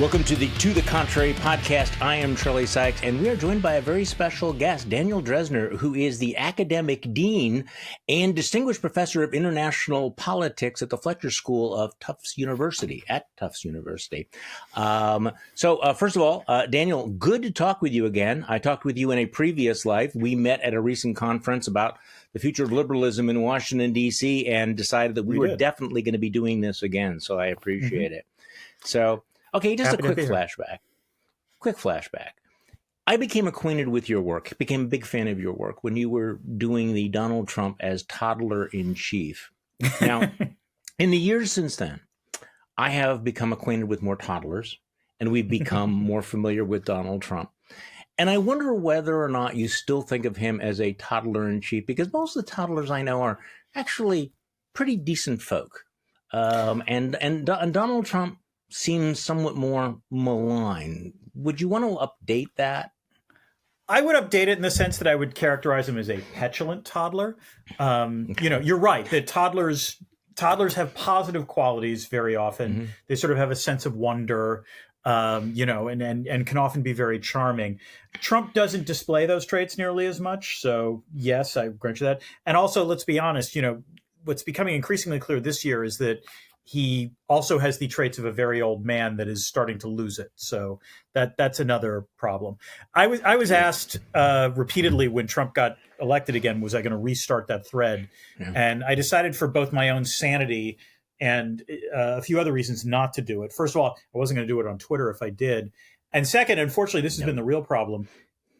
Welcome to the Contrary podcast. I am Charlie Sykes, and we are joined by a very special guest, Daniel Drezner, who is the academic dean and distinguished professor of international politics at the Fletcher School of Tufts University, at Tufts University. First of all, Daniel, good to talk with you again. I talked with you in a previous life. We met at a recent conference about the future of liberalism in Washington, D.C., and decided that we were definitely going to be doing this again, so I appreciate it. So... okay, just a quick flashback. I became acquainted with your work, became a big fan of your work when you were doing the Donald Trump as toddler-in-chief. Now, in the years since then, I have become acquainted with more toddlers, and we've become more familiar with Donald Trump. And I wonder whether or not you still think of him as a toddler-in-chief, because most of the toddlers I know are actually pretty decent folk. And Donald Trump seems somewhat more malign. Would you want to update that? I would update it in the sense that I would characterize him as a petulant toddler. You're right that toddlers have positive qualities very often. Mm-hmm. They sort of have a sense of wonder, and can often be very charming. Trump doesn't display those traits nearly as much. So yes, I grant you that. And also, let's be honest, what's becoming increasingly clear this year is that he also has the traits of a very old man that is starting to lose it. So that's another problem. I was asked repeatedly when Trump got elected again, was I going to restart that thread? Yeah. And I decided for both my own sanity and a few other reasons not to do it. First of all, I wasn't going to do it on Twitter if I did. And second, unfortunately, this has been the real problem.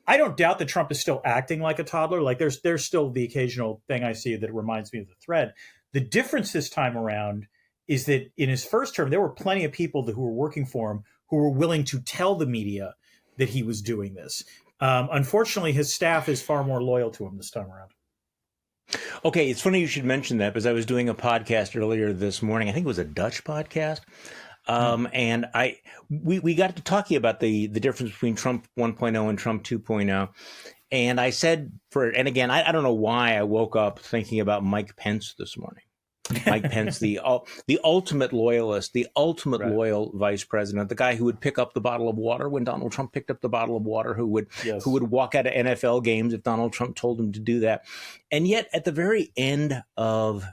I don't doubt that Trump is still acting like a toddler. Like there's still the occasional thing I see that reminds me of the thread. The difference this time around is that in his first term, there were plenty of people who were working for him who were willing to tell the media that he was doing this. Unfortunately, his staff is far more loyal to him this time around. Okay, it's funny you should mention that because I was doing a podcast earlier this morning. I think it was a Dutch podcast. And we got to talking about the difference between Trump 1.0 and Trump 2.0. And I said, and again, I don't know why I woke up thinking about Mike Pence this morning. Mike Pence, the ultimate loyalist, the ultimate loyal vice president, the guy who would pick up the bottle of water when Donald Trump picked up the bottle of water, who would walk out of NFL games if Donald Trump told him to do that. And yet at the very end of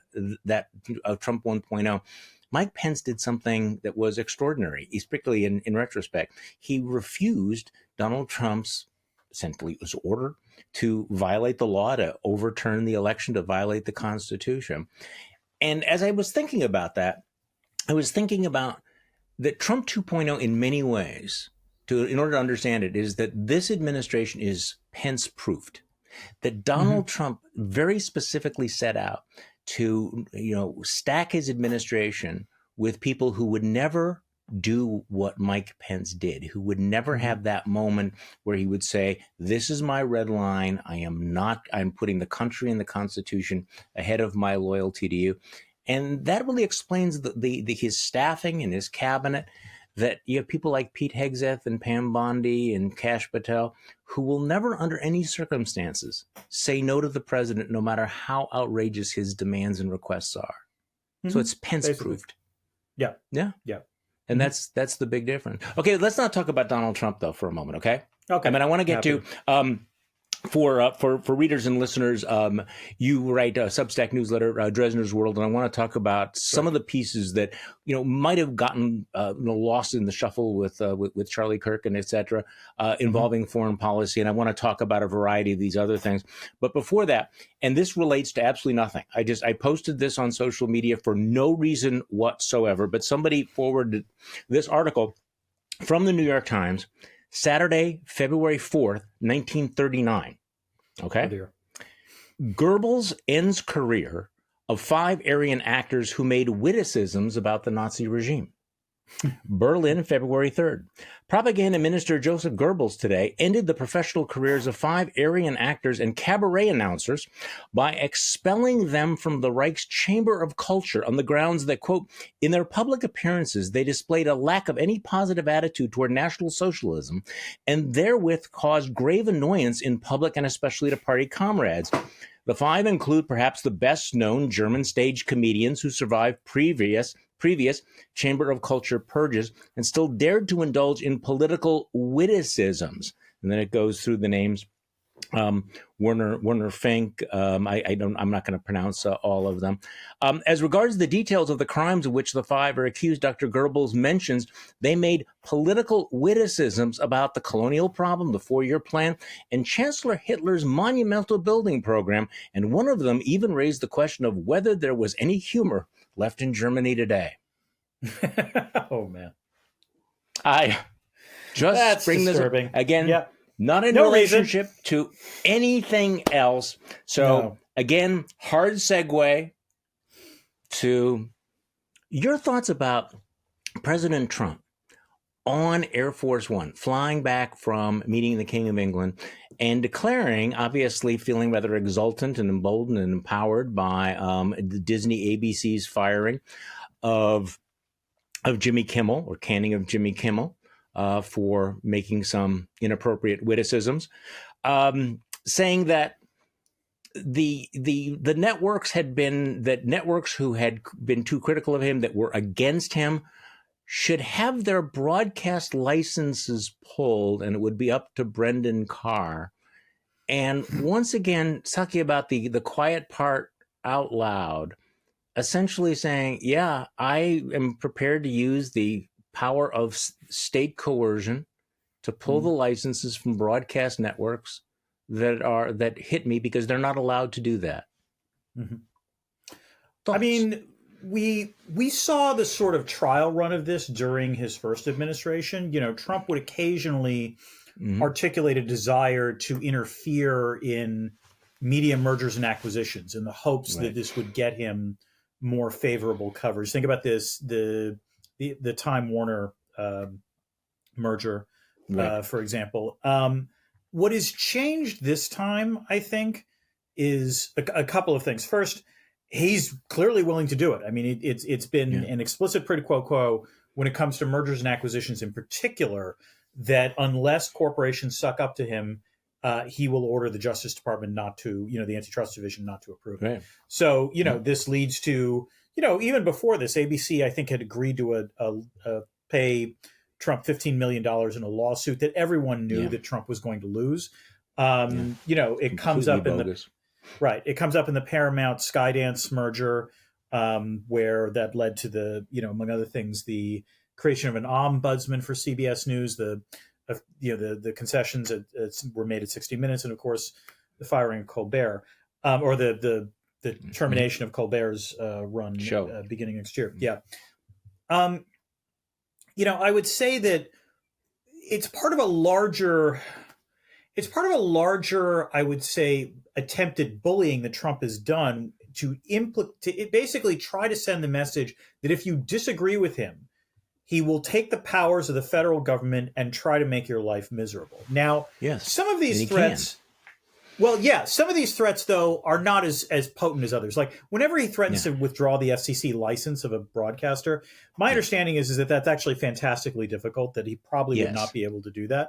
that, of Trump 1.0, Mike Pence did something that was extraordinary, particularly in retrospect. He refused Donald Trump's essentially his order to violate the law, to overturn the election, to violate the Constitution. And as I was thinking about that, I was thinking about that Trump 2.0 in many ways, in order to understand it, is that this administration is Pence-proofed. That Donald Trump very specifically set out to, stack his administration with people who would never do what Mike Pence did, who would never have that moment where he would say, this is my red line. I'm putting the country and the Constitution ahead of my loyalty to you. And that really explains his staffing and his cabinet, that you have people like Pete Hegseth and Pam Bondi and Kash Patel, who will never under any circumstances say no to the president, no matter how outrageous his demands and requests are. So it's Pence-proofed. Yeah. And that's the big difference. Okay, let's not talk about Donald Trump, though, for a moment, okay? Okay. I want to get to, for readers and listeners, you write a Substack newsletter, Drezner's World, and I want to talk about some of the pieces that, might have gotten lost in the shuffle with Charlie Kirk and et cetera, involving foreign policy. And I want to talk about a variety of these other things. But before that, and this relates to absolutely nothing. I posted this on social media for no reason whatsoever, but somebody forwarded this article from the New York Times, Saturday, February 4th, 1939. Okay. Oh dear. Goebbels ends career of 5 Aryan actors who made witticisms about the Nazi regime. Berlin, February 3rd. Propaganda Minister Joseph Goebbels today ended the professional careers of 5 Aryan actors and cabaret announcers by expelling them from the Reich's Chamber of Culture on the grounds that, quote, in their public appearances, they displayed a lack of any positive attitude toward National Socialism and therewith caused grave annoyance in public and especially to party comrades. The 5 include perhaps the best-known German stage comedians who survived previous previous Chamber of Culture purges and still dared to indulge in political witticisms. And then it goes through the names. Werner Fink. I'm not going to pronounce all of them. As regards the details of the crimes of which the five are accused, Dr. Goebbels mentions they made political witticisms about the colonial problem, the 4-year plan, and Chancellor Hitler's monumental building program. And one of them even raised the question of whether there was any humor left in Germany today. Oh man, I just that's bring disturbing. This again. Yep. Not in relationship to anything else. So again, hard segue to your thoughts about President Trump on Air Force One, flying back from meeting the King of England and declaring, obviously feeling rather exultant and emboldened and empowered by the Disney ABC's firing of Jimmy Kimmel, or canning of Jimmy Kimmel. For making some inappropriate witticisms, saying that the networks networks who had been too critical of him, that were against him, should have their broadcast licenses pulled, and it would be up to Brendan Carr. And once again, talking about the quiet part out loud, essentially saying, yeah, I am prepared to use the power of state coercion to pull the licenses from broadcast networks that hit me, because they're not allowed to do that. Mm-hmm. I mean, we saw the sort of trial run of this during his first administration. You know, Trump would occasionally articulate a desire to interfere in media mergers and acquisitions in the hopes that this would get him more favorable coverage. Think about this, the Time Warner merger, for example. What has changed this time, I think, is a couple of things. First, he's clearly willing to do it. I mean, it's been an explicit quid pro quo when it comes to mergers and acquisitions in particular, that unless corporations suck up to him, he will order the Justice Department not to, the Antitrust Division not to approve it. Right. So, this leads to, even before this, ABC, I think, had agreed to pay Trump $15 million in a lawsuit that everyone knew that Trump was going to lose. It comes up bogus. It comes up in the Paramount Skydance merger, where that led to the, among other things, the creation of an ombudsman for CBS News, the concessions were made at 60 Minutes, and of course the firing of Colbert, or the termination of Colbert's run beginning next year. Yeah. I would say that it's part of a larger, I would say, attempted bullying that Trump has done to basically try to send the message that if you disagree with him, he will take the powers of the federal government and try to make your life miserable. Now, some of these threats, some of these threats, though, are not as potent as others. Like whenever he threatens to withdraw the FCC license of a broadcaster, my understanding is that that's actually fantastically difficult, that he probably would not be able to do that.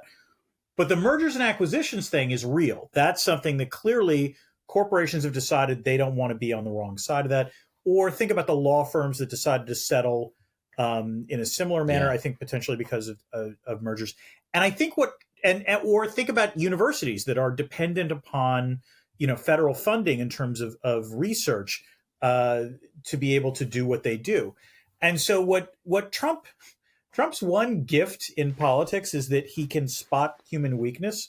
But the mergers and acquisitions thing is real. That's something that clearly corporations have decided they don't want to be on the wrong side of that. Or think about the law firms that decided to settle in a similar manner, I think potentially because of mergers. And I think or think about universities that are dependent upon, federal funding in terms of research to be able to do what they do. And so what Trump's one gift in politics is that he can spot human weakness,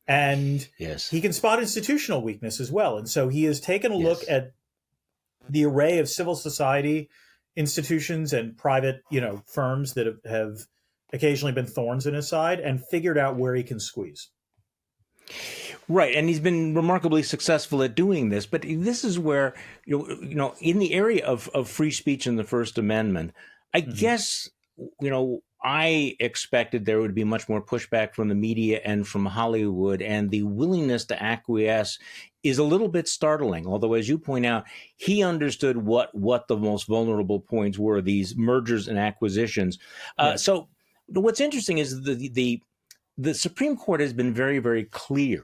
and he can spot institutional weakness as well. And so he has taken a look at the array of civil society institutions and private, firms that have occasionally been thorns in his side, and figured out where he can squeeze. Right. And he's been remarkably successful at doing this. But this is where, in the area of free speech and the First Amendment, I guess, I expected there would be much more pushback from the media and from Hollywood, and the willingness to acquiesce is a little bit startling. Although, as you point out, he understood what the most vulnerable points were, these mergers and acquisitions. So what's interesting is the Supreme Court has been very, very clear,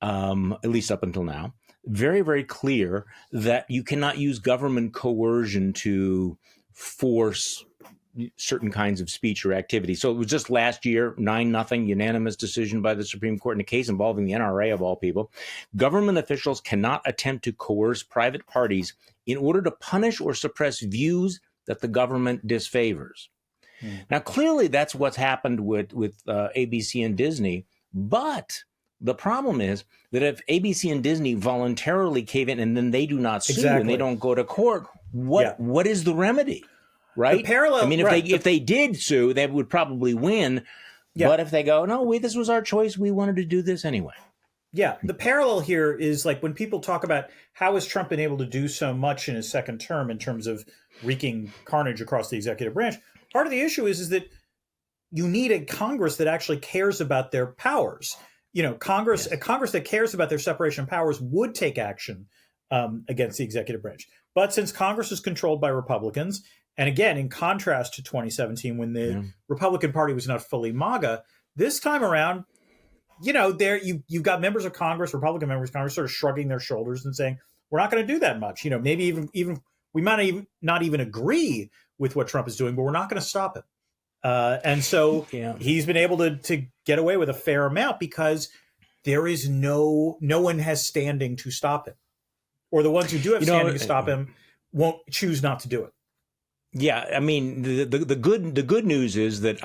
at least up until now, very, very clear that you cannot use government coercion to force certain kinds of speech or activity. So it was just last year, 9-0 unanimous decision by the Supreme Court in a case involving the NRA of all people. Government officials cannot attempt to coerce private parties in order to punish or suppress views that the government disfavors. Now, clearly that's what's happened with ABC and Disney, but the problem is that if ABC and Disney voluntarily cave in and then they do not sue and they don't go to court, what is the remedy? Right? The parallel, I mean, if they did sue, they would probably win. Yeah. But if they go, no, this was our choice, we wanted to do this anyway. Yeah, the parallel here is like when people talk about how has Trump been able to do so much in his second term in terms of wreaking carnage across the executive branch. Part of the issue is that you need a Congress that actually cares about their powers. You know, a Congress that cares about their separation of powers would take action against the executive branch. But since Congress is controlled by Republicans, and again, in contrast to 2017, when the Republican Party was not fully MAGA, this time around, you know, you've got members of Congress, Republican members of Congress, sort of shrugging their shoulders and saying, "We're not going to do that much." You know, maybe even we might not even agree with what Trump is doing, but we're not going to stop him. And so he's been able to get away with a fair amount because there is no one has standing to stop him, or the ones who do have standing to stop him won't choose not to do it. Yeah, I mean, the good news is that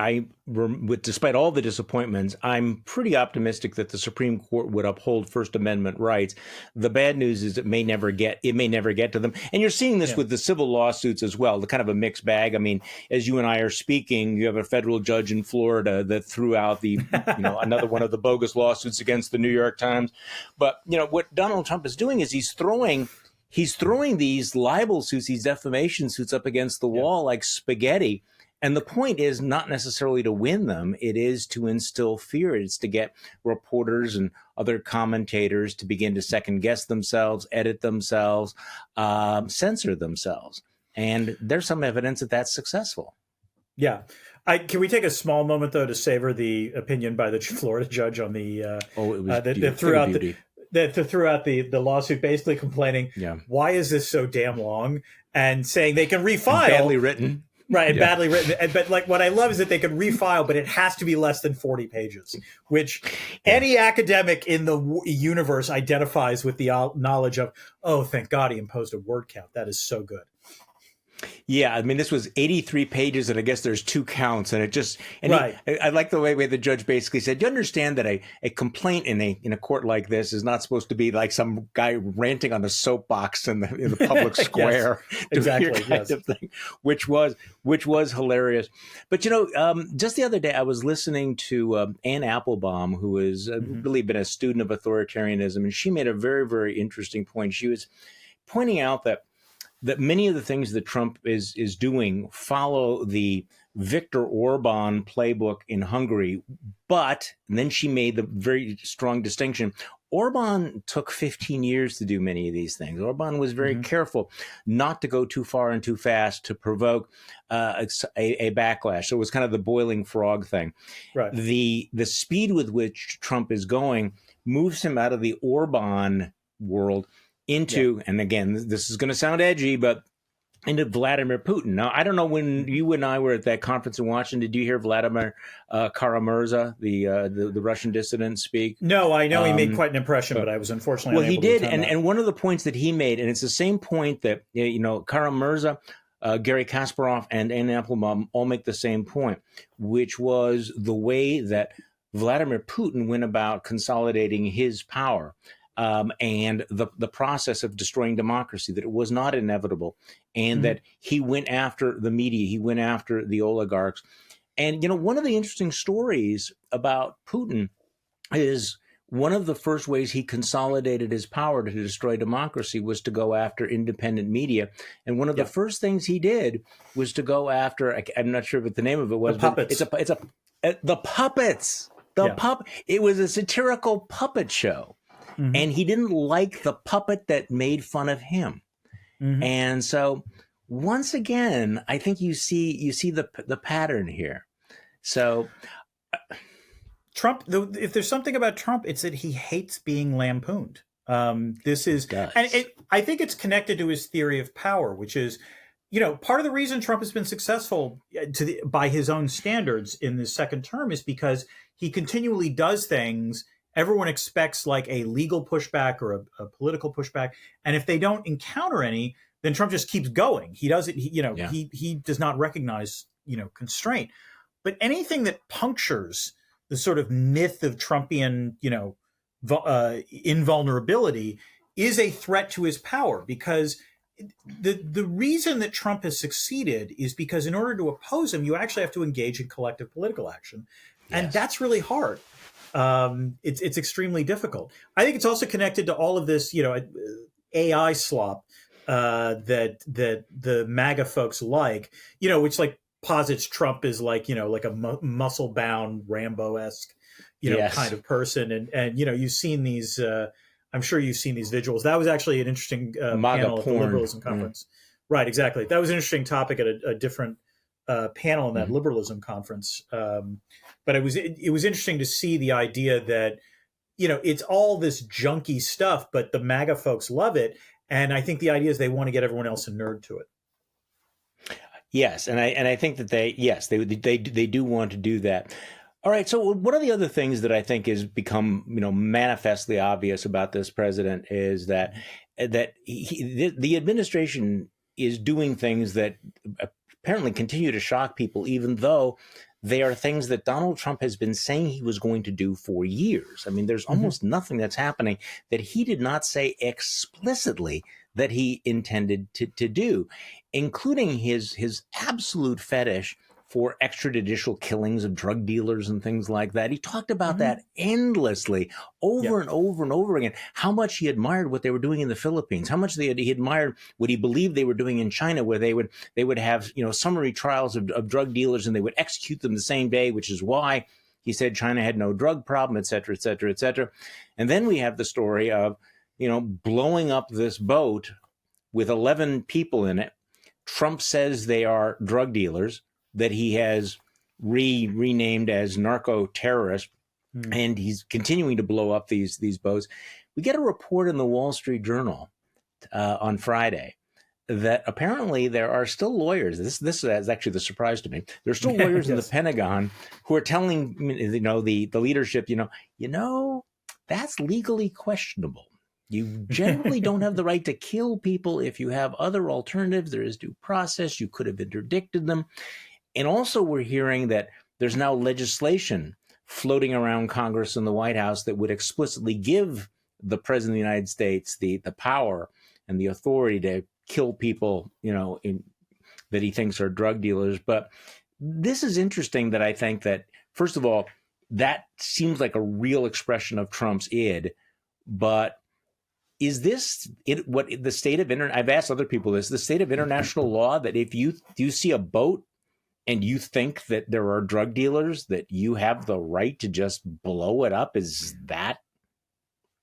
despite all the disappointments, I'm pretty optimistic that the Supreme Court would uphold First Amendment rights. The bad news is it may never get to them, and you're seeing this with the civil lawsuits as well. The kind of a mixed bag. I mean, as you and I are speaking, you have a federal judge in Florida that threw out another one of the bogus lawsuits against the New York Times. But what Donald Trump is doing is he's throwing these libel suits, these defamation suits up against the wall like spaghetti. And the point is not necessarily to win them. It is to instill fear. It's to get reporters and other commentators to begin to second guess themselves, edit themselves, censor themselves. And there's some evidence that that's successful. Yeah. Can we take a small moment, though, to savor the opinion by the Florida judge on the it was that threw out the lawsuit, basically complaining, why is this so damn long? And saying they can refile. And badly written. Right, and badly written. But like what I love is that they can refile, but it has to be less than 40 pages, which any academic in the universe identifies with the knowledge of, oh, thank God he imposed a word count. That is so good. Yeah, I mean, this was 83 pages, and I guess there's 2 counts, and it just I like the way the judge basically said, you understand that a complaint in a court like this is not supposed to be like some guy ranting on a soapbox in the public square, exactly, kind of thing, which was hilarious. But just the other day, I was listening to Anne Applebaum, who has really been a student of authoritarianism, and she made a very, very interesting point. She was pointing out that many of the things that Trump is doing follow the Viktor Orban playbook in Hungary. But then she made the very strong distinction. Orban took 15 years to do many of these things. Orban was very careful not to go too far and too fast to provoke a backlash. So it was kind of the boiling frog thing. Right. The speed with which Trump is going moves him out of the Orban world into, and again, this is going to sound edgy, but into Vladimir Putin. Now, I don't know, when you and I were at that conference in Washington, did you hear Vladimir Kara-Murza, the Russian dissident, speak? No, I know he made quite an impression, but I was unfortunately unable he did, to attend and one of the points that he made, and it's the same point that Kara-Murza, Gary Kasparov, and Anne Applebaum all make the same point, which was the way that Vladimir Putin went about consolidating his power. And the process of destroying democracy, that it was not inevitable, and that he went after the media, he went after the oligarchs. And, one of the interesting stories about Putin is one of the first ways he consolidated his power to destroy democracy was to go after independent media. And one of the first things he did was to go after, I'm not sure what the name of it was, the puppets. But the puppets. It was a satirical puppet show. And he didn't like the puppet that made fun of him. And so once again, I think you see the pattern here. So Trump, if there's something about Trump, it's that he hates being lampooned. I think it's connected to his theory of power, which is part of the reason Trump has been successful by his own standards in this second term is because he continually does things. Everyone expects like a legal pushback or a political pushback, and if they don't encounter any, then Trump just keeps going. He doesn't. He does not recognize constraint. But anything that punctures the sort of myth of Trumpian invulnerability is a threat to his power, because the reason that Trump has succeeded is because in order to oppose him, you actually have to engage in collective political action. And Yes. that's really hard. It's extremely difficult. I think it's also connected to all of this, AI slop that the MAGA folks like, which like posits Trump is like a muscle bound Rambo-esque, Yes. kind of person. And you've seen these, I'm sure you've seen these visuals. That was actually an interesting panel at the Liberalism Conference. Right, exactly. That was an interesting topic at a different panel in that Liberalism Conference. But it was interesting to see the idea that, it's all this junky stuff, but the MAGA folks love it. And I think the idea is they want to get everyone else a nerd to it. Yes, and I think that they do want to do that. All right. So one of the other things that I think has become manifestly obvious about this president is that the administration is doing things that apparently continue to shock people, even though they are things that Donald Trump has been saying he was going to do for years. I mean, there's almost nothing that's happening that he did not say explicitly that he intended to do, including his absolute fetish for extrajudicial killings of drug dealers and things like that. He talked about that endlessly over and over and over again, how much he admired what they were doing in the Philippines, how much he admired what he believed they were doing in China, where they would have summary trials of drug dealers and they would execute them the same day, which is why he said China had no drug problem, et cetera, et cetera, et cetera. And then we have the story of blowing up this boat with 11 people in it. Trump says they are drug dealers that he has renamed as narco terrorists, and he's continuing to blow up these boats. We get a report in the Wall Street Journal on Friday that apparently there are still lawyers. This is actually the surprise to me. There are still lawyers in the Pentagon who are telling the leadership, that's legally questionable. You generally don't have the right to kill people if you have other alternatives. There is due process. You could have interdicted them. And also we're hearing that there's now legislation floating around Congress and the White House that would explicitly give the President of the United States the power and the authority to kill people, that he thinks are drug dealers. But this is interesting that I think that, first of all, that seems like a real expression of Trump's id. But is this what the state of I've asked other people this, the state of international law, that if you see a boat and you think that there are drug dealers, that you have the right to just blow it up? Is that?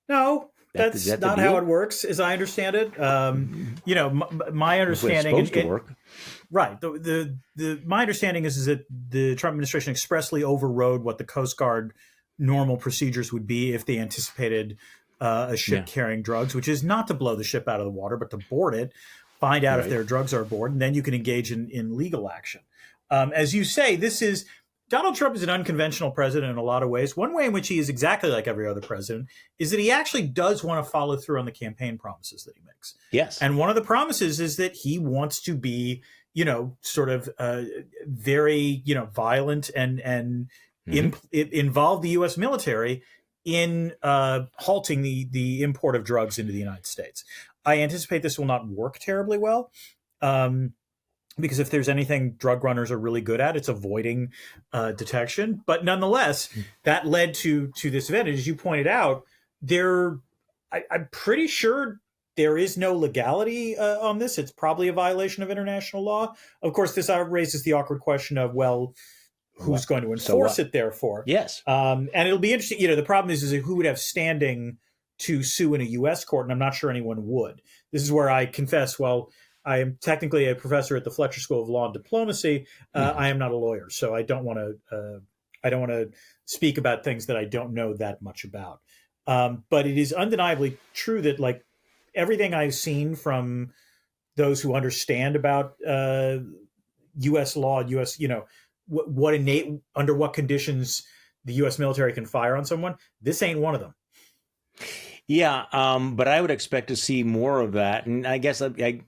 No, that's not how it works, as I understand it. My understanding is supposed to work. Right. My understanding is that the Trump administration expressly overrode what the Coast Guard normal procedures would be if they anticipated a ship carrying drugs, which is not to blow the ship out of the water, but to board it, find out if there are drugs are aboard, and then you can engage in legal action. As you say, Donald Trump is an unconventional president in a lot of ways. One way in which he is exactly like every other president is that he actually does want to follow through on the campaign promises that he makes. Yes. And one of the promises is that he wants to be, sort of very, violent and involve the U.S. military in halting the import of drugs into the United States. I anticipate this will not work terribly well. Because if there's anything drug runners are really good at, it's avoiding detection. But nonetheless, that led to this event. As you pointed out, I'm pretty sure there is no legality on this. It's probably a violation of international law. Of course, this raises the awkward question of, who's going to enforce it, therefore? Yes. And it'll be interesting. The problem is who would have standing to sue in a U.S. court, and I'm not sure anyone would. This is where I confess, I am technically a professor at the Fletcher School of Law and Diplomacy. I am not a lawyer, so I don't want to speak about things that I don't know that much about. But it is undeniably true that everything I've seen from those who understand about U.S. law, U.S. Under what conditions the U.S. military can fire on someone. This ain't one of them. Yeah, but I would expect to see more of that. And I guess I'm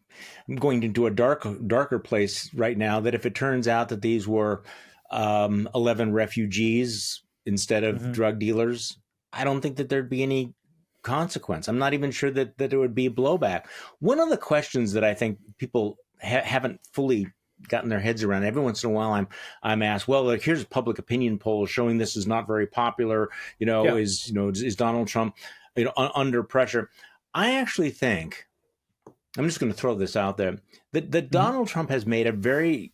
going into a darker place right now, that if it turns out that these were 11 refugees instead of drug dealers, I don't think that there'd be any consequence. I'm not even sure that there would be blowback. One of the questions that I think people haven't fully gotten their heads around, every once in a while I'm asked, well, like, here's public opinion polls showing this is not very popular, is Donald Trump under pressure. I actually think, I'm just going to throw this out there, that Donald Trump has made a very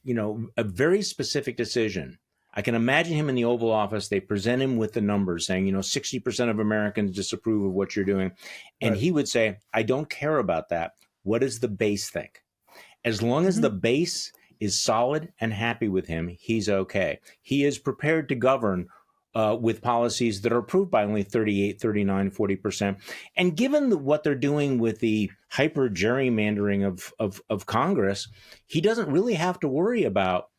specific decision. I can imagine him in the Oval Office. They present him with the numbers saying, 60% of Americans disapprove of what you're doing. And he would say, I don't care about that. What does the base think? As long as the base is solid and happy with him, he's okay. He is prepared to govern with policies that are approved by only 38, 39, 40%. And given what they're doing with the hyper gerrymandering of Congress, he doesn't really have to worry about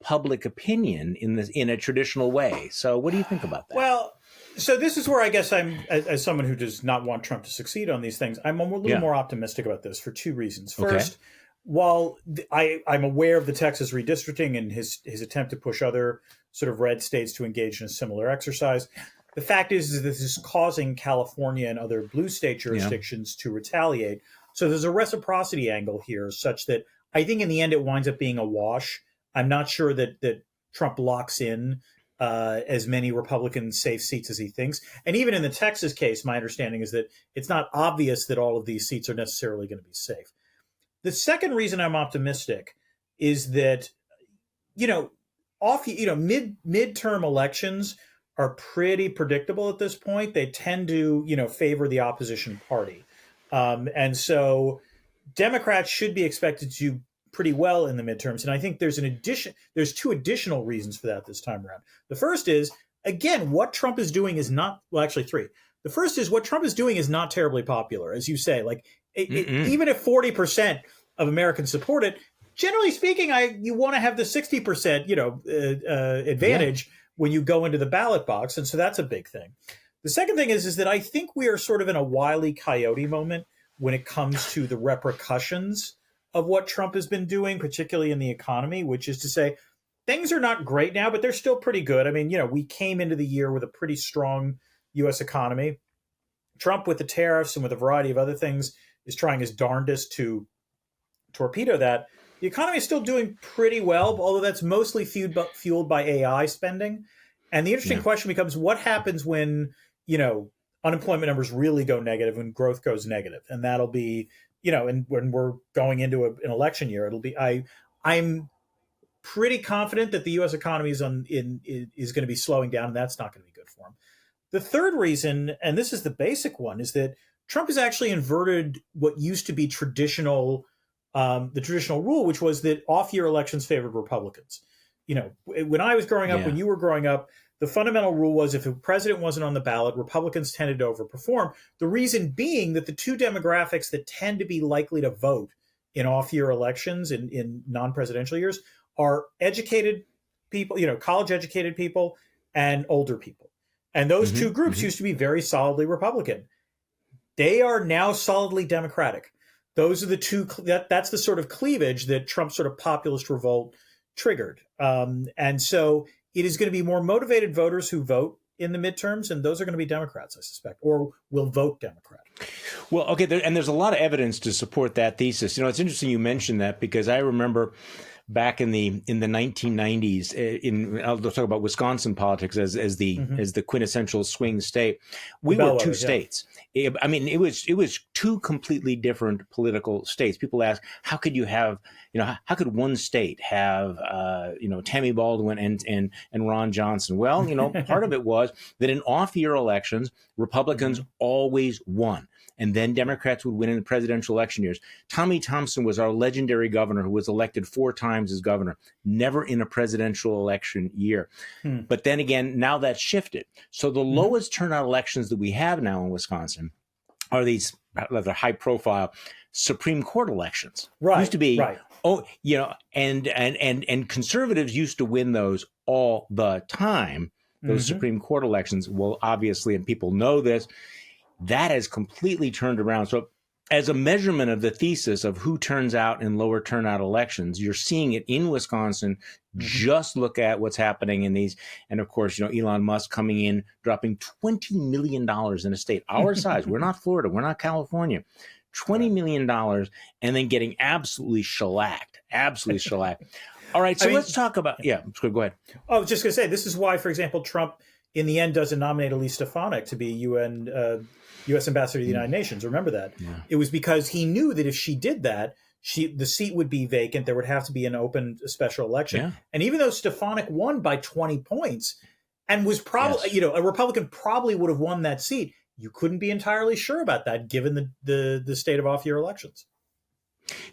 public opinion in a traditional way. So what do you think about that? Well, so this is where I guess I'm, as someone who does not want Trump to succeed on these things, I'm a little more optimistic about this for two reasons. First, while I'm aware of the Texas redistricting and his attempt to push other sort of red states to engage in a similar exercise, the fact is that this is causing California and other blue state jurisdictions to retaliate. So there's a reciprocity angle here, such that I think in the end it winds up being a wash. I'm not sure that Trump locks in as many Republican safe seats as he thinks. And even in the Texas case, my understanding is that it's not obvious that all of these seats are necessarily going to be safe. The second reason I'm optimistic is that, midterm elections are pretty predictable at this point. They tend to, favor the opposition party. And so Democrats should be expected to do pretty well in the midterms. And I think there's two additional reasons for that this time around. The first is, again, what Trump is doing is not, well, actually three. The first is what Trump is doing is not terribly popular, as you say. Like, even if 40% of Americans support it, generally speaking, you want to have the 60%, advantage when you go into the ballot box, and so that's a big thing. The second thing is that I think we are sort of in a Wile E. Coyote moment when it comes to the repercussions of what Trump has been doing, particularly in the economy, which is to say, things are not great now, but they're still pretty good. I mean, we came into the year with a pretty strong U.S. economy. Trump, with the tariffs and with a variety of other things, is trying his darndest to torpedo that. The economy is still doing pretty well, although that's mostly fueled by AI spending. And the interesting question becomes, what happens when, unemployment numbers really go negative, when growth goes negative? And that'll be, and when we're going into an election year, it'll be, I'm pretty confident that the U.S. economy is going to be slowing down, and that's not going to be good for him. The third reason, and this is the basic one, is that Trump has actually inverted what used to be the traditional rule, which was that off-year elections favored Republicans. When I was growing up, when you were growing up, the fundamental rule was if a president wasn't on the ballot, Republicans tended to overperform. The reason being that the two demographics that tend to be likely to vote in off-year elections in non-presidential years are educated people, college-educated people and older people. And those two groups used to be very solidly Republican. They are now solidly Democratic. Those are the two. That's the sort of cleavage that Trump's sort of populist revolt triggered. And so it is going to be more motivated voters who vote in the midterms, and those are going to be Democrats, I suspect, or will vote Democrat. Well, okay, and there's a lot of evidence to support that thesis. It's interesting you mentioned that, because I remember back in the 1990s, I'll talk about Wisconsin politics as the quintessential swing state. We were two states. I mean, it was two completely different political states. People ask, how could you have, how could one state have, Tammy Baldwin and Ron Johnson? Well, part of it was that in off-year elections, Republicans always won. And then Democrats would win in the presidential election years. Tommy Thompson was our legendary governor who was elected 4 times as governor, never in a presidential election year. But then again, now that's shifted. So the lowest turnout elections that we have now in Wisconsin are these rather high profile Supreme Court elections. Right. Used to be, right. And conservatives used to win those all the time. Those Supreme Court elections. Well, obviously, and people know this, that has completely turned around. So as a measurement of the thesis of who turns out in lower turnout elections, you're seeing it in Wisconsin. Just look at what's happening in these. And of course, Elon Musk coming in, dropping $20 million in a state our size. We're not Florida. We're not California. $20 million, and then getting absolutely shellacked. Absolutely shellacked. All right, so let's talk about, go ahead. I was just going to say, this is why, for example, Trump, in the end, doesn't nominate Elise Stefanik to be U.S. Ambassador to the United Nations. Remember that. Yeah. It was because he knew that if she did that, the seat would be vacant. There would have to be an open special election. Yeah. And even though Stefanik won by 20 points and was probably, a Republican probably would have won that seat, you couldn't be entirely sure about that given the state of off-year elections.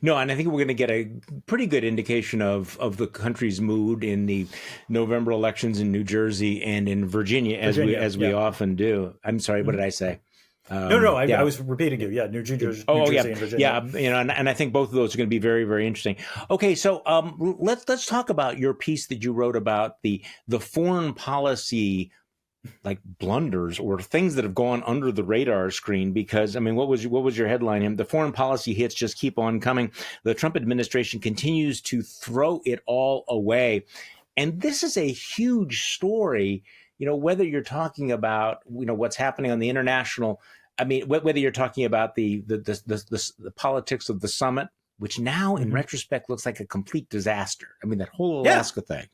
No, and I think we're going to get a pretty good indication of the country's mood in the November elections in New Jersey and in Virginia, as we often do. I'm sorry, what did I say? I was repeating you. Yeah, New Jersey and Virginia. Yeah, and I think both of those are going to be very, very interesting. Okay, so let's talk about your piece that you wrote about the foreign policy like blunders or things that have gone under the radar screen, because what was your headline? The foreign policy hits just keep on coming. The Trump administration continues to throw it all away. And this is a huge story, whether you're talking about, what's happening on the international, whether you're talking about the politics of the summit, which now in retrospect looks like a complete disaster. That whole Alaska thing.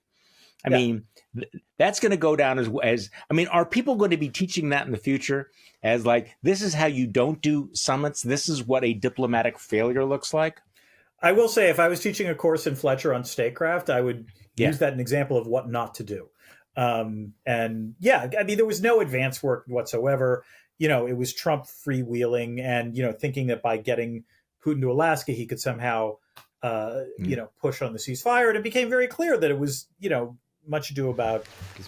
That's going to go down as are people going to be teaching that in the future as like, this is how you don't do summits? This is what a diplomatic failure looks like? I will say, if I was teaching a course in Fletcher on statecraft, I would use that as an example of what not to do. There was no advance work whatsoever. It was Trump freewheeling and, thinking that by getting Putin to Alaska, he could somehow, push on the ceasefire. And it became very clear that it was, much ado about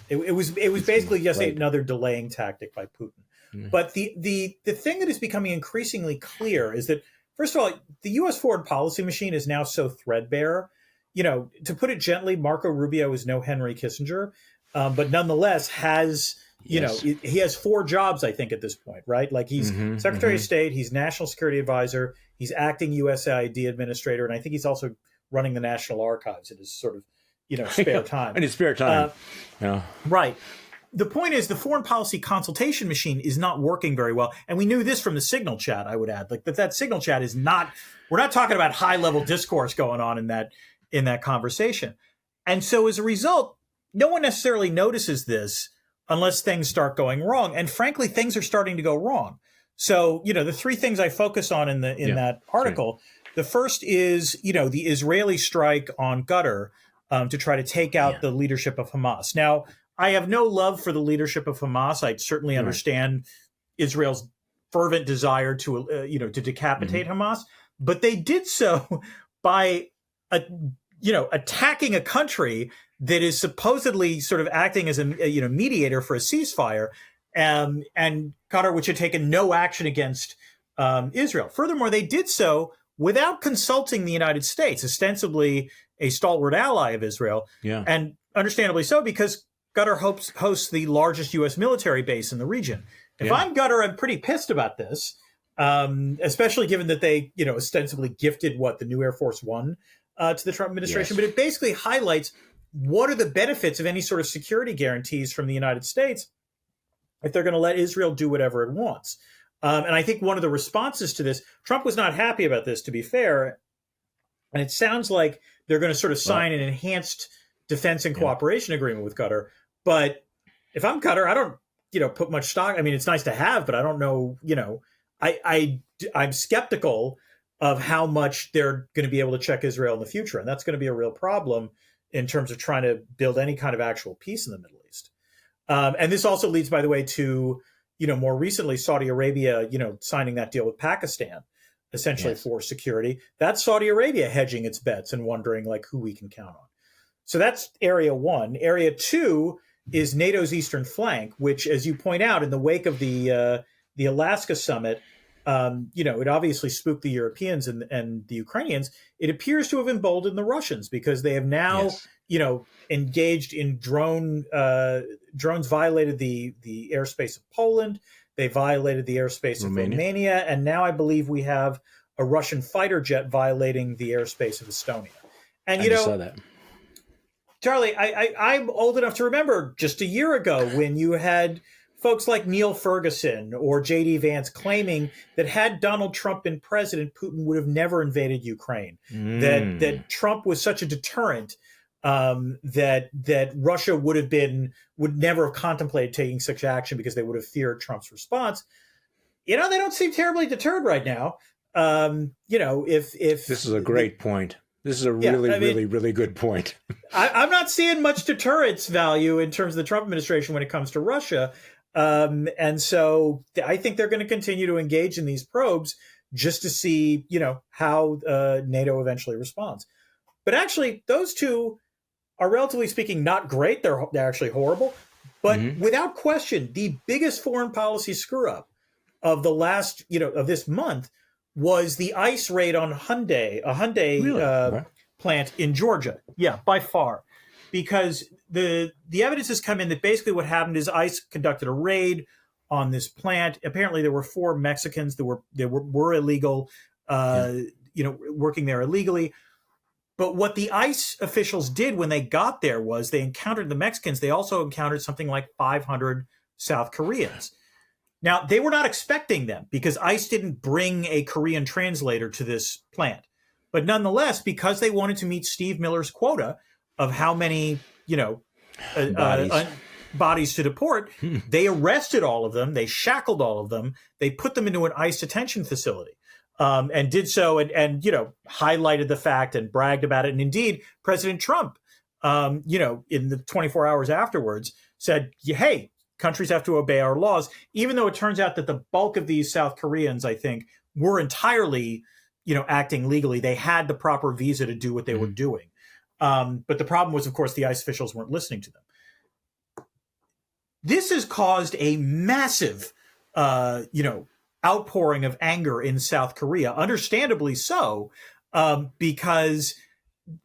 it was basically just another delaying tactic by Putin. But the thing that is becoming increasingly clear is that, first of all, the U.S. foreign policy machine is now so threadbare. To put it gently, Marco Rubio is no Henry Kissinger, but nonetheless has he has 4 jobs, I think, at this point, right? Like he's Secretary of State, he's National Security Advisor, he's acting USAID administrator, and I think he's also running the National Archives in his sort of spare time. In his spare time. Right. The point is, the foreign policy consultation machine is not working very well. And we knew this from the Signal chat, I would add. Like that Signal chat is not, we're not talking about high-level discourse going on in that conversation. And so as a result, no one necessarily notices this unless things start going wrong. And frankly, things are starting to go wrong. So, the 3 things I focus on in that article, the first is, the Israeli strike on Qatar, to try to take out the leadership of Hamas. Now, I have no love for the leadership of Hamas. I certainly understand Israel's fervent desire to decapitate Hamas, but they did so by, attacking a country that is supposedly sort of acting as a mediator for a ceasefire, and Qatar, which had taken no action against Israel. Furthermore, they did so without consulting the United States, ostensibly a stalwart ally of Israel, and understandably so, because Qatar hosts the largest U.S. military base in the region. If I'm Qatar, I'm pretty pissed about this, especially given that they, ostensibly gifted the new Air Force One to the Trump administration. But it basically highlights what are the benefits of any sort of security guarantees from the United States if they're going to let Israel do whatever it wants. And I think one of the responses to this, Trump was not happy about this, to be fair. And it sounds like they're going to sort of sign an enhanced defense and cooperation agreement with Qatar. But if I'm Qatar, I don't, put much stock. It's nice to have, but I don't know, I'm skeptical of how much they're going to be able to check Israel in the future. And that's going to be a real problem in terms of trying to build any kind of actual peace in the Middle East. And this also leads, by the way, to, more recently, Saudi Arabia, signing that deal with Pakistan, essentially for security. That's Saudi Arabia hedging its bets and wondering who we can count on. So that's area 1. Area 2 is NATO's eastern flank, which, as you point out, in the wake of the Alaska summit, it obviously spooked the Europeans and the Ukrainians. It appears to have emboldened the Russians because they have now, Yes. engaged in drones violated the airspace of Poland. They violated the airspace of Romania. And now I believe we have a Russian fighter jet violating the airspace of Estonia. And, I just saw that. Charlie, I'm old enough to remember just a year ago when you had folks like Neil Ferguson or J.D. Vance claiming that had Donald Trump been president, Putin would have never invaded Ukraine. That Trump was such a deterrent that Russia would never have contemplated taking such action because they would have feared Trump's response. They don't seem terribly deterred right now. If this is a great point. This is a really good point. I'm not seeing much deterrence value in terms of the Trump administration when it comes to Russia. And so I think they're going to continue to engage in these probes just to see, how NATO eventually responds. But actually, those two are, relatively speaking, not great. They're actually horrible. But without question, the biggest foreign policy screw up of the last, of this month was the ICE raid on a Hyundai plant in Georgia. Yeah, by far. Because the evidence has come in that basically what happened is ICE conducted a raid on this plant. Apparently there were 4 Mexicans that were illegal, working there illegally. But what the ICE officials did when they got there was they encountered the Mexicans. They also encountered something like 500 South Koreans. Now, they were not expecting them because ICE didn't bring a Korean translator to this plant. But nonetheless, because they wanted to meet Steve Miller's quota of how many, bodies to deport, they arrested all of them. They shackled all of them. They put them into an ICE detention facility. And did so and highlighted the fact and bragged about it. And indeed, President Trump, in the 24 hours afterwards said, hey, countries have to obey our laws, even though it turns out that the bulk of these South Koreans, I think, were entirely, acting legally. They had the proper visa to do what they were doing. But the problem was, of course, the ICE officials weren't listening to them. This has caused a massive, outpouring of anger in South Korea, understandably so, because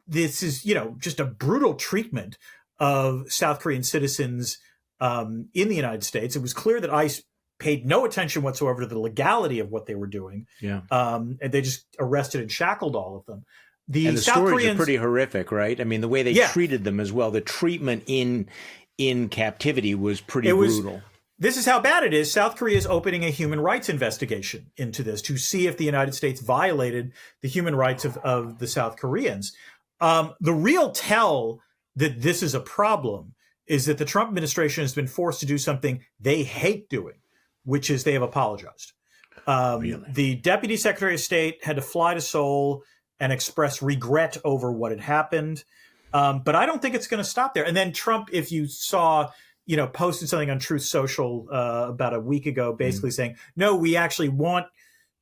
this is, just a brutal treatment of South Korean citizens in the United States. It was clear that ICE paid no attention whatsoever to the legality of what they were doing. Yeah. And they just arrested and shackled all of them. And the South stories Koreans are pretty horrific, right? I mean, the way they treated them as well, the treatment in captivity was pretty brutal. This is how bad it is. South Korea is opening a human rights investigation into this to see if the United States violated the human rights of the South Koreans. The real tell that this is a problem is that the Trump administration has been forced to do something they hate doing, which is they have apologized. Really? The Deputy Secretary of State had to fly to Seoul and express regret over what had happened. But I don't think it's going to stop there. And then Trump, if you saw, posted something on Truth Social about a week ago, basically saying, no, we actually want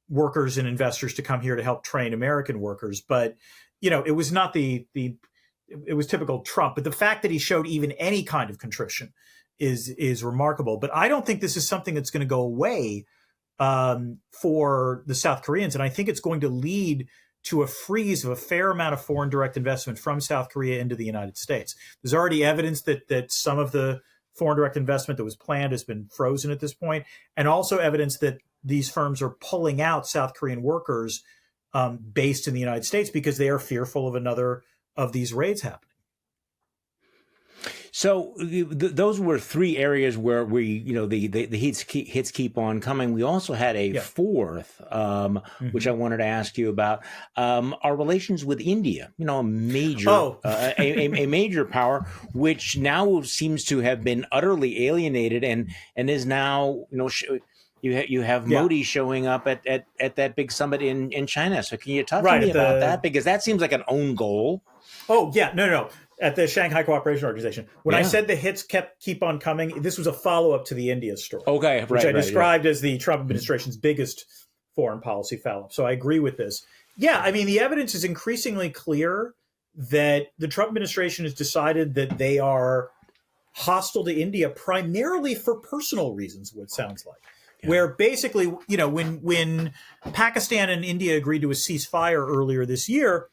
workers and investors to come here to help train American workers. But, it was not it was typical Trump. But the fact that he showed even any kind of contrition is remarkable. But I don't think this is something that's going to go away for the South Koreans. And I think it's going to lead to a freeze of a fair amount of foreign direct investment from South Korea into the United States. There's already evidence that some of the foreign direct investment that was planned has been frozen at this point, and also evidence that these firms are pulling out South Korean workers based in the United States because they are fearful of another of these raids happening. So those were 3 areas where the hits keep on coming. We also had a fourth, which I wanted to ask you about, our relations with India. A major, a major power, which now seems to have been utterly alienated and is now, you have Modi showing up at that big summit in China. So can you talk to me about that? Because that seems like an own goal. Oh, yeah. No. At the Shanghai Cooperation Organization. When I said the hits keep on coming, this was a follow-up to the India story. Okay, which I described as the Trump administration's biggest foreign policy foul-up. So I agree with this. Yeah, I mean, the evidence is increasingly clear that the Trump administration has decided that they are hostile to India primarily for personal reasons, what it sounds like. where basically, when Pakistan and India agreed to a ceasefire earlier this year,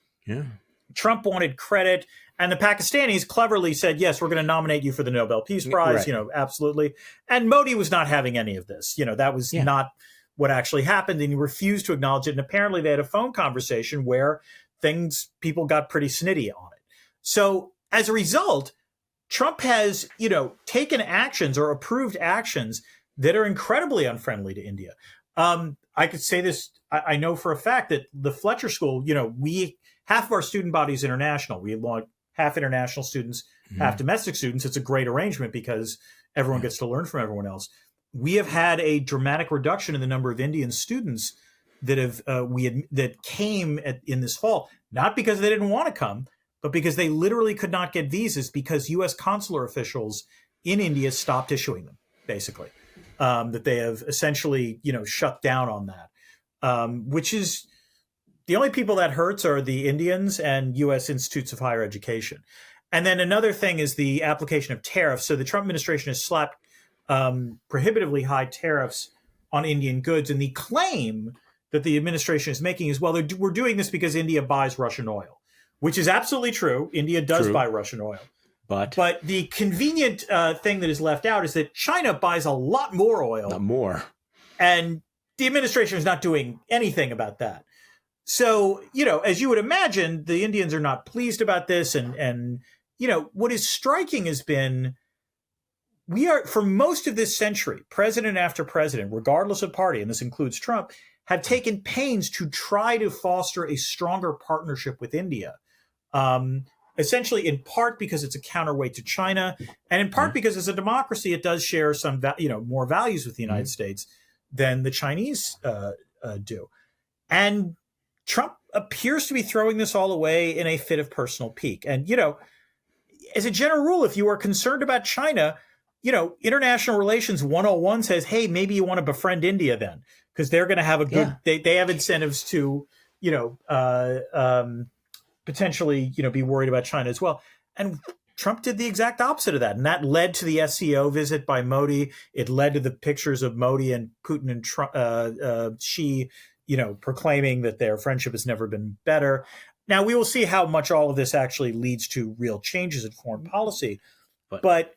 Trump wanted credit, and the Pakistanis cleverly said, yes, we're going to nominate you for the Nobel Peace Prize, absolutely. And Modi was not having any of this. That was not what actually happened, and he refused to acknowledge it. And apparently they had a phone conversation where people got pretty snitty on it. So as a result, Trump has, taken actions or approved actions that are incredibly unfriendly to India. I could say this, I know for a fact that the Fletcher School, half of our student body is international. We want half international students, half domestic students. It's a great arrangement because everyone gets to learn from everyone else. We have had a dramatic reduction in the number of Indian students that came in this fall, not because they didn't want to come, but because they literally could not get visas because U.S. consular officials in India stopped issuing them, basically. That they have essentially, shut down on that, which is the only people that hurts are the Indians and U.S. institutes of higher education. And then another thing is the application of tariffs. So the Trump administration has slapped prohibitively high tariffs on Indian goods. And the claim that the administration is making is, well, we're doing this because India buys Russian oil, which is absolutely true. India does buy Russian oil. But the convenient thing that is left out is that China buys a lot more oil. And the administration is not doing anything about that. So, as you would imagine, the Indians are not pleased about this. And what is striking has been for most of this century, president after president, regardless of party, and this includes Trump, have taken pains to try to foster a stronger partnership with India. Essentially, in part because it's a counterweight to China, and in part because as a democracy, it does share some, more values with the United States than the Chinese do. And Trump appears to be throwing this all away in a fit of personal pique. And, as a general rule, if you are concerned about China, International Relations 101 says, hey, maybe you want to befriend India then, because they're going to have a good, they have incentives to, potentially, be worried about China as well. And Trump did the exact opposite of that. And that led to the SCO visit by Modi. It led to the pictures of Modi and Putin and Trump, Xi, proclaiming that their friendship has never been better. Now, we will see how much all of this actually leads to real changes in foreign policy. But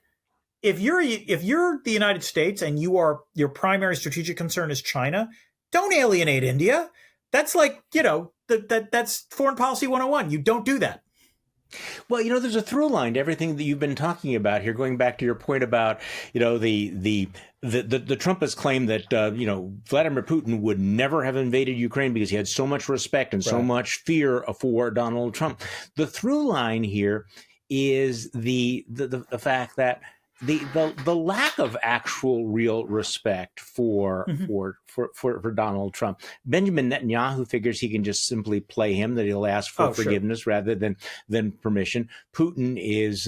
if you're the United States and your primary strategic concern is China, don't alienate India. That's like, that's foreign policy 101. You don't do that. Well, there's a through line to everything that you've been talking about here, going back to your point about, the Trumpist claim that, Vladimir Putin would never have invaded Ukraine because he had so much respect and so much fear for Donald Trump. The through line here is the fact that the lack of actual real respect for Donald Trump. Benjamin Netanyahu figures he can just simply play him, that he'll ask for forgiveness rather than permission. Putin is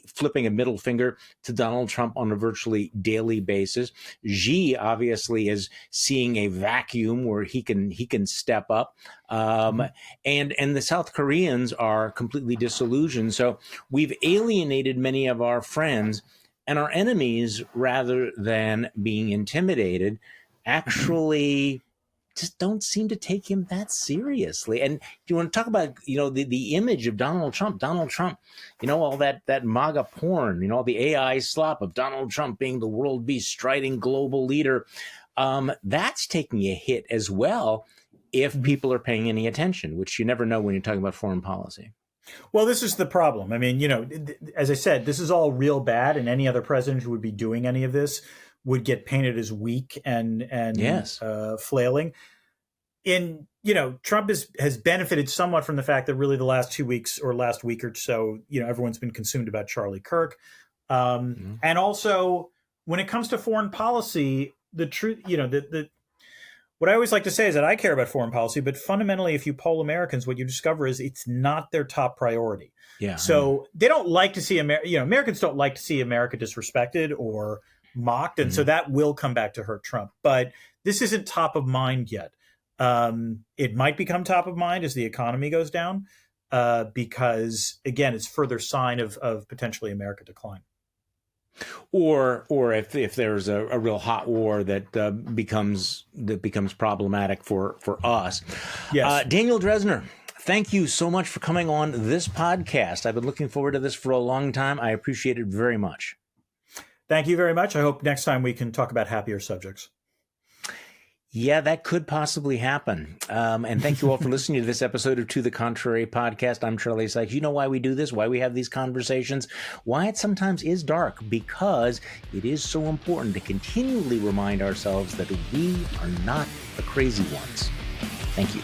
flipping a middle finger to Donald Trump on a virtually daily basis. Xi obviously is seeing a vacuum where he can step up. And the South Koreans are completely disillusioned. So we've alienated many of our friends, and our enemies, rather than being intimidated, actually just don't seem to take him that seriously. And you want to talk about, the image of Donald Trump, all that MAGA porn, all the AI slop of Donald Trump being the world beast striding global leader. That's taking a hit as well, if people are paying any attention, which you never know when you're talking about foreign policy. Well, this is the problem. I mean, as I said, this is all real bad, and any other president who would be doing any of this would get painted as weak and flailing. Trump has benefited somewhat from the fact that really the last 2 weeks or last week or so, everyone's been consumed about Charlie Kirk. And also, when it comes to foreign policy, the truth, what I always like to say is that I care about foreign policy, but fundamentally, if you poll Americans, what you discover is it's not their top priority. Yeah. So they don't like to see Americans don't like to see America disrespected or mocked, and so that will come back to hurt Trump. But this isn't top of mind yet. It might become top of mind as the economy goes down, because again, it's further sign of potentially America decline. Or if there's a real hot war that becomes problematic for us. Yes. Daniel Drezner, thank you so much for coming on this podcast. I've been looking forward to this for a long time. I appreciate it very much. Thank you very much. I hope next time we can talk about happier subjects. Yeah, that could possibly happen. And thank you all for listening to this episode of To the Contrary podcast. I'm Charlie Sykes. You know why we do this, why we have these conversations, why it sometimes is dark, because it is so important to continually remind ourselves that we are not the crazy ones. Thank you.